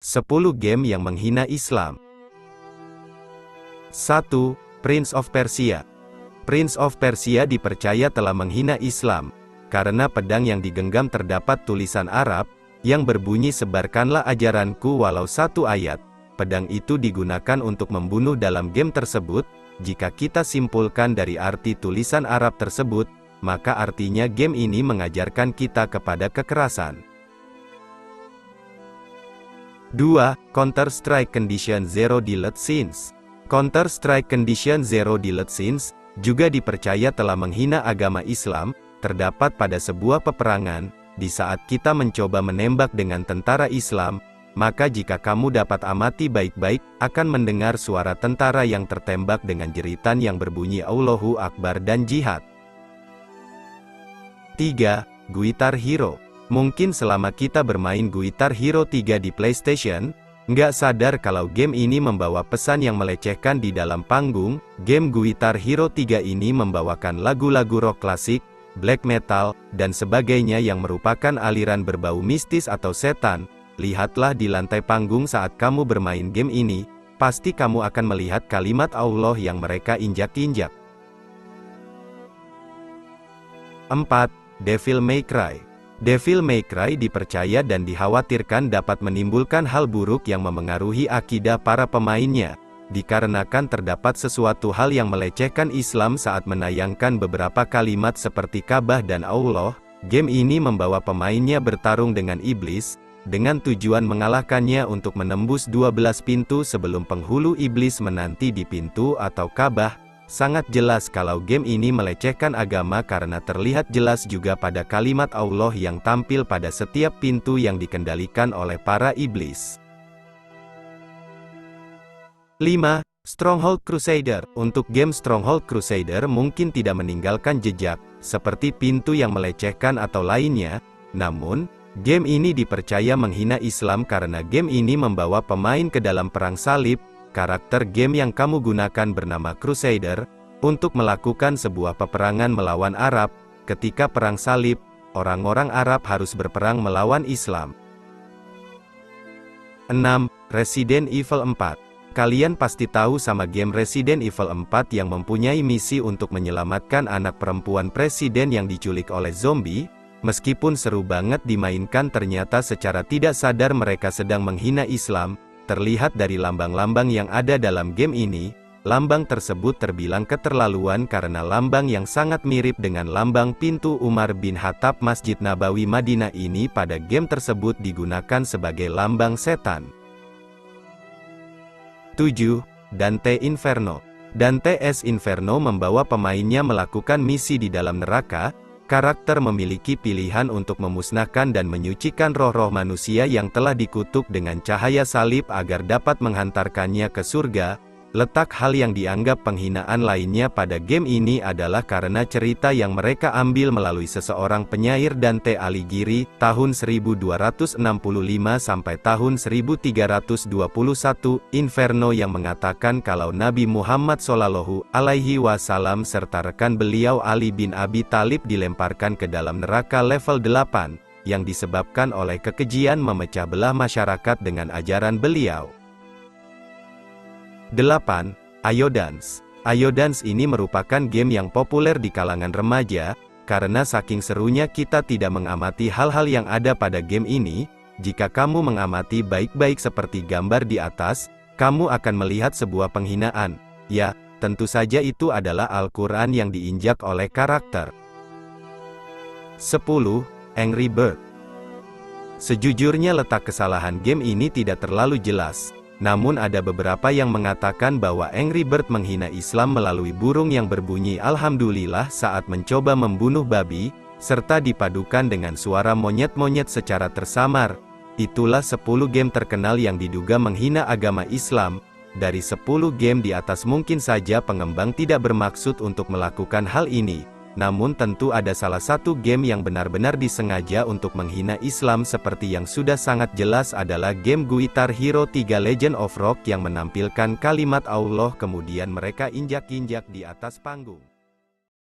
10 game yang menghina Islam. 1. Prince of Persia. Prince of Persia dipercaya telah menghina Islam, karena pedang yang digenggam terdapat tulisan Arab, yang berbunyi "Sebarkanlah ajaranku walau satu ayat". Pedang itu digunakan untuk membunuh dalam game tersebut. Jika kita simpulkan dari arti tulisan Arab tersebut, maka artinya game ini mengajarkan kita kepada kekerasan. 2. Counter-Strike Condition Zero Delete Sins. Counter-Strike Condition Zero Delete Sins juga dipercaya telah menghina agama Islam. Terdapat pada sebuah peperangan, di saat kita mencoba menembak dengan tentara Islam, maka jika kamu dapat amati baik-baik, akan mendengar suara tentara yang tertembak dengan jeritan yang berbunyi Allahu Akbar dan jihad. 3. Guitar Hero. Mungkin selama kita bermain Guitar Hero 3 di PlayStation, nggak sadar kalau game ini membawa pesan yang melecehkan di dalam panggung. Game Guitar Hero 3 ini membawakan lagu-lagu rock klasik, black metal, dan sebagainya yang merupakan aliran berbau mistis atau setan. Lihatlah di lantai panggung saat kamu bermain game ini, pasti kamu akan melihat kalimat Allah yang mereka injak-injak. 4. Devil May Cry. Devil May Cry dipercaya dan dikhawatirkan dapat menimbulkan hal buruk yang memengaruhi akidah para pemainnya, dikarenakan terdapat sesuatu hal yang melecehkan Islam saat menayangkan beberapa kalimat seperti Ka'bah dan Allah. Game ini membawa pemainnya bertarung dengan iblis, dengan tujuan mengalahkannya untuk menembus 12 pintu sebelum penghulu iblis menanti di pintu atau Ka'bah. Sangat jelas kalau game ini melecehkan agama karena terlihat jelas juga pada kalimat Allah yang tampil pada setiap pintu yang dikendalikan oleh para iblis. 5. Stronghold Crusader. Untuk game Stronghold Crusader mungkin tidak meninggalkan jejak, seperti pintu yang melecehkan atau lainnya, namun, game ini dipercaya menghina Islam karena game ini membawa pemain ke dalam perang salib. Karakter game yang kamu gunakan bernama Crusader, untuk melakukan sebuah peperangan melawan Arab. Ketika perang salib, orang-orang Arab harus berperang melawan Islam. 6. Resident Evil 4. Kalian pasti tahu sama game Resident Evil 4 yang mempunyai misi untuk menyelamatkan anak perempuan presiden yang diculik oleh zombie. Meskipun seru banget dimainkan, ternyata secara tidak sadar mereka sedang menghina Islam. Terlihat dari lambang-lambang yang ada dalam game ini, lambang tersebut terbilang keterlaluan karena lambang yang sangat mirip dengan lambang pintu Umar bin Khattab Masjid Nabawi Madinah ini pada game tersebut digunakan sebagai lambang setan. 7. Dante Inferno. Dante's Inferno membawa pemainnya melakukan misi di dalam neraka. Karakter memiliki pilihan untuk memusnahkan dan menyucikan roh-roh manusia yang telah dikutuk dengan cahaya salib agar dapat menghantarkannya ke surga. Letak hal yang dianggap penghinaan lainnya pada game ini adalah karena cerita yang mereka ambil melalui seseorang penyair Dante Alighieri, tahun 1265 sampai tahun 1321, Inferno yang mengatakan kalau Nabi Muhammad SAW serta rekan beliau Ali bin Abi Thalib dilemparkan ke dalam neraka level 8, yang disebabkan oleh kekejian memecah belah masyarakat dengan ajaran beliau. 8. Iodance. Iodance ini merupakan game yang populer di kalangan remaja, karena saking serunya kita tidak mengamati hal-hal yang ada pada game ini. Jika kamu mengamati baik-baik seperti gambar di atas, kamu akan melihat sebuah penghinaan. Ya, tentu saja itu adalah Al-Quran yang diinjak oleh karakter. 10. Angry Bird. Sejujurnya letak kesalahan game ini tidak terlalu jelas. Namun ada beberapa yang mengatakan bahwa Angry Bird menghina Islam melalui burung yang berbunyi Alhamdulillah saat mencoba membunuh babi, serta dipadukan dengan suara monyet-monyet secara tersamar. Itulah 10 game terkenal yang diduga menghina agama Islam. Dari 10 game di atas mungkin saja pengembang tidak bermaksud untuk melakukan hal ini. Namun tentu ada salah satu game yang benar-benar disengaja untuk menghina Islam seperti yang sudah sangat jelas adalah game Guitar Hero 3 Legend of Rock yang menampilkan kalimat Allah kemudian mereka injak-injak di atas panggung.